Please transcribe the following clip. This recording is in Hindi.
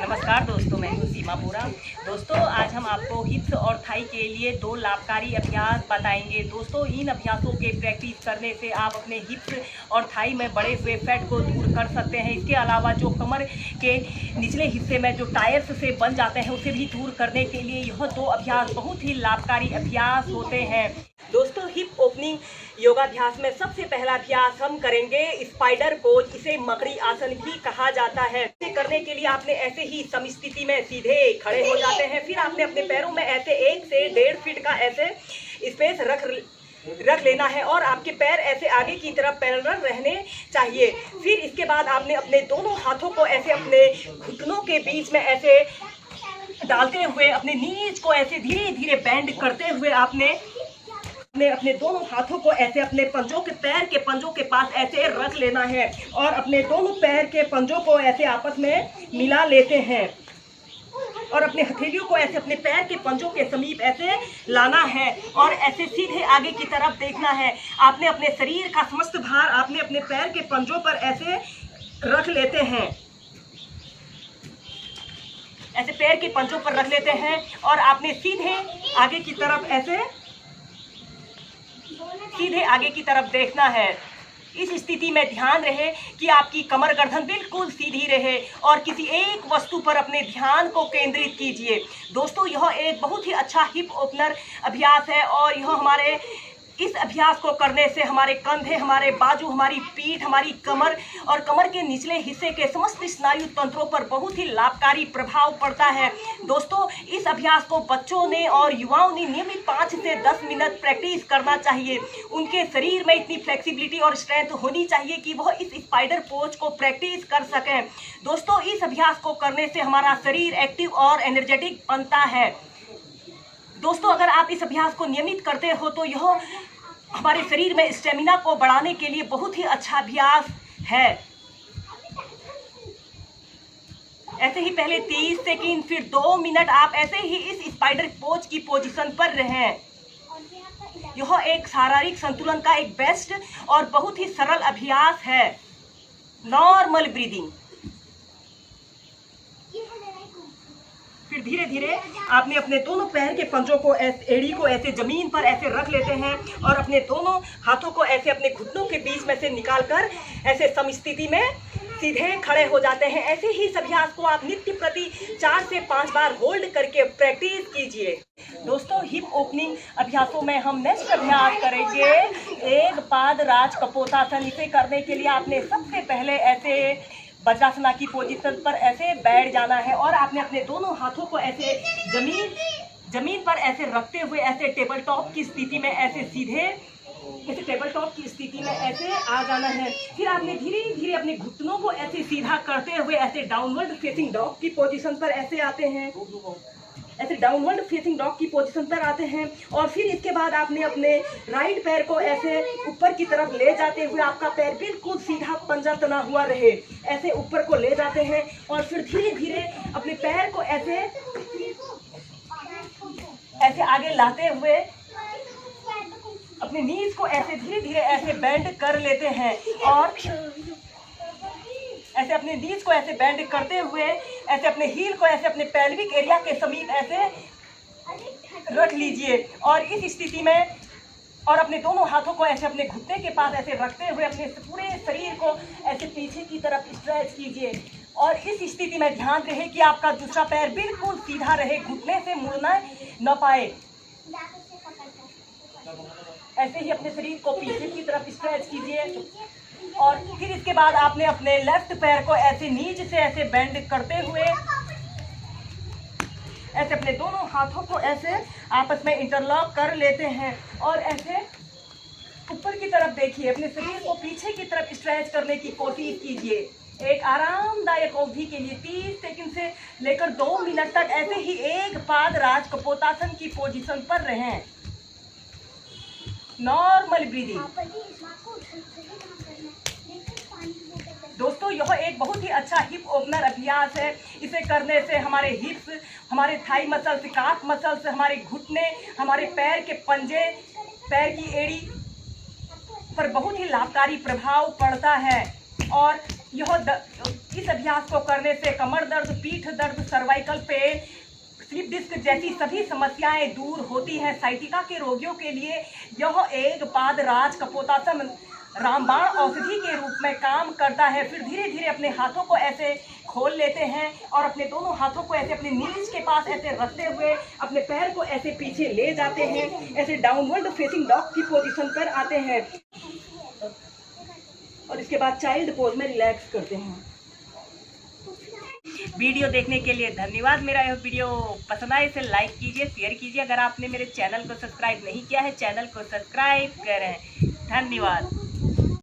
नमस्कार दोस्तों, मैं हूँ सीमा बोरा। दोस्तों, आज हम आपको हिप्स और थाई के लिए 2 लाभकारी अभ्यास बताएंगे। दोस्तों, इन अभ्यासों के प्रैक्टिस करने से आप अपने हिप्स और थाई में बढ़े हुए फैट को दूर कर सकते हैं। इसके अलावा जो कमर के निचले हिस्से में जो टायर्स से बन जाते हैं उसे भी दूर करने के लिए यह 2 अभ्यास बहुत ही लाभकारी अभ्यास होते हैं। दोस्तों, हिप ओपनिंग योगाभ्यास में सबसे पहला अभ्यास हम करेंगे स्पाइडर पोज। इसे मकड़ी आसन भी कहा जाता है। इसे करने के लिए आपने ऐसे ही समस्थिति में सीधे खड़े हो जाते हैं। फिर आपने अपने पैरों में ऐसे 1 से 1.5 फीट का ऐसे स्पेस रख लेना है और आपके पैर ऐसे आगे की तरफ पैरेलल रहने चाहिए। फिर इसके बाद आपने अपने दोनों हाथों को ऐसे अपने घुटनों के बीच में ऐसे डालते हुए अपने नीज को ऐसे धीरे धीरे बेंड करते हुए आपने अपने दोनों हाथों को ऐसे अपने पैर के पंजों के पास ऐसे रख लेना है और अपने दोनों पैर के पंजों को ऐसे आपस में मिला लेते हैं और अपने हथेलियों को ऐसे अपने पैर के पंजों के समीप ऐसे लाना है और ऐसे सीधे आगे की तरफ देखना है। आपने अपने शरीर का समस्त भार आपने अपने पैर के पंजों पर ऐसे रख लेते हैं, ऐसे पैर के पंजों पर रख लेते हैं और आपने सीधे आगे की तरफ देखना है। इस स्थिति में ध्यान रहे कि आपकी कमर गर्दन बिल्कुल सीधी रहे और किसी एक वस्तु पर अपने ध्यान को केंद्रित कीजिए। दोस्तों, यह एक बहुत ही अच्छा हिप ओपनर अभ्यास है और यह इस अभ्यास को करने से हमारे कंधे, हमारे बाजू, हमारी पीठ, हमारी कमर और कमर के निचले हिस्से के समस्त स्नायु तंत्रों पर बहुत ही लाभकारी प्रभाव पड़ता है। दोस्तों, इस अभ्यास को बच्चों ने और युवाओं ने नियमित 5 से 10 मिनट प्रैक्टिस करना चाहिए। उनके शरीर में इतनी फ्लेक्सिबिलिटी और स्ट्रेंथ होनी चाहिए कि वह इस स्पाइडर पोज को प्रैक्टिस कर सकें। दोस्तों, इस अभ्यास को करने से हमारा शरीर एक्टिव और एनर्जेटिक बनता है। दोस्तों, अगर आप इस अभ्यास को नियमित करते हो तो यह हमारे शरीर में स्टेमिना को बढ़ाने के लिए बहुत ही अच्छा अभ्यास है। ऐसे ही पहले 30 सेकंड, फिर 2 मिनट आप ऐसे ही इस स्पाइडर पोज की पोजीशन पर रहें। यह एक शारीरिक संतुलन का एक बेस्ट और बहुत ही सरल अभ्यास है। Normal breathing. फिर धीरे धीरे आपने अपने दोनों पैर के पंजों को एड़ी को ऐसे जमीन पर ऐसे रख लेते हैं और अपने दोनों हाथों को ऐसे अपने घुटनों के बीच में से निकालकर ऐसे समस्थिति में सीधे खड़े हो जाते हैं। ऐसे ही इस अभ्यास को आप नित्य प्रति 4 से 5 बार होल्ड करके प्रैक्टिस कीजिए। दोस्तों, हिप ओपनिंग अभ्यासों में हम नेक्स्ट अभ्यास करेंगे एक पाद राज कपोतासन। इसे करने के लिए आपने सबसे पहले ऐसे वज्रासना की पोजीशन पर ऐसे बैठ जाना है और आपने अपने दोनों हाथों को ऐसे जमीन पर ऐसे रखते हुए ऐसे टेबल टॉप की स्थिति में ऐसे सीधे ऐसे टेबल टॉप की स्थिति में ऐसे आ जाना है। फिर आपने धीरे धीरे अपने घुटनों को ऐसे सीधा करते हुए ऐसे डाउनवर्ड फेसिंग डॉग की पोजीशन पर ऐसे आते हैं, ऐसे डाउनवर्ड फेसिंग डॉग की पोजीशन पर आते हैं और फिर इसके बाद आपने अपने राइट पैर को ऐसे ऊपर की तरफ ले जाते हुए आपका पैर बिल्कुल सीधा पंजा तना हुआ रहे, ऐसे ऊपर को ले जाते हैं और फिर धीरे धीरे अपने पैर को ऐसे आगे लाते हुए अपने नीज को ऐसे धीरे धीरे ऐसे बेंड कर लेते हैं और ऐसे अपने नीज को ऐसे बेंड करते हुए ऐसे अपने हील को ऐसे अपने पेल्विक एरिया के समीप ऐसे रख लीजिए और इस स्थिति में और अपने दोनों हाथों को ऐसे अपने घुटने के पास ऐसे रखते हुए अपने पूरे शरीर को ऐसे पीछे की तरफ स्ट्रेच कीजिए और इस स्थिति में ध्यान रहे कि आपका दूसरा पैर बिल्कुल सीधा रहे, घुटने से मुड़ना न पाए। ऐसे ही अपने शरीर को पीछे की तरफ स्ट्रेच कीजिए और फिर इसके बाद आपने अपने लेफ्ट पैर को ऐसे नीचे से ऐसे बेंड करते हुए ऐसे अपने दोनों हाथों को ऐसे आपस में इंटरलॉक कर लेते हैं और ऐसे ऊपर की तरफ देखिए, अपने शरीर को पीछे की तरफ स्ट्रेच करने की कोशिश कीजिए। एक आरामदायक अवधि के लिए 30 सेकंड से लेकर 2 मिनट तक ऐसे ही एक पाद राज कपोतासन की पोजीशन पर रहें। Normal breathing. दोस्तों, यह एक बहुत ही अच्छा हिप ओपनर अभ्यास है। इसे करने से हमारे हिप्स, हमारे थाई मसल्स, काफ मसल्स, हमारे घुटने, हमारे पैर के पंजे, पैर की एड़ी पर बहुत ही लाभकारी प्रभाव पड़ता है और यह इस अभ्यास को करने से कमर दर्द, पीठ दर्द, सर्वाइकल पेन, स्लिप डिस्क जैसी सभी समस्याएं दूर होती हैं। साइटिका के रोगियों के लिए यह एक पादराज कपोतासन रामबाण औषधि के रूप में काम करता है। फिर धीरे धीरे अपने हाथों को ऐसे खोल लेते हैं और अपने दोनों हाथों को ऐसे अपने नीज के पास ऐसे रखते हुए अपने पैर को ऐसे पीछे ले जाते हैं, ऐसे डाउनवर्ड फेसिंग डॉग की पोजीशन पर आते हैं और इसके बाद चाइल्ड पोज में रिलैक्स करते हैं। वीडियो देखने के लिए धन्यवाद। मेरा यह वीडियो पसंद आए इसे लाइक कीजिए, शेयर कीजिए। अगर आपने मेरे चैनल को सब्सक्राइब नहीं किया है, चैनल को सब्सक्राइब करें। धन्यवाद।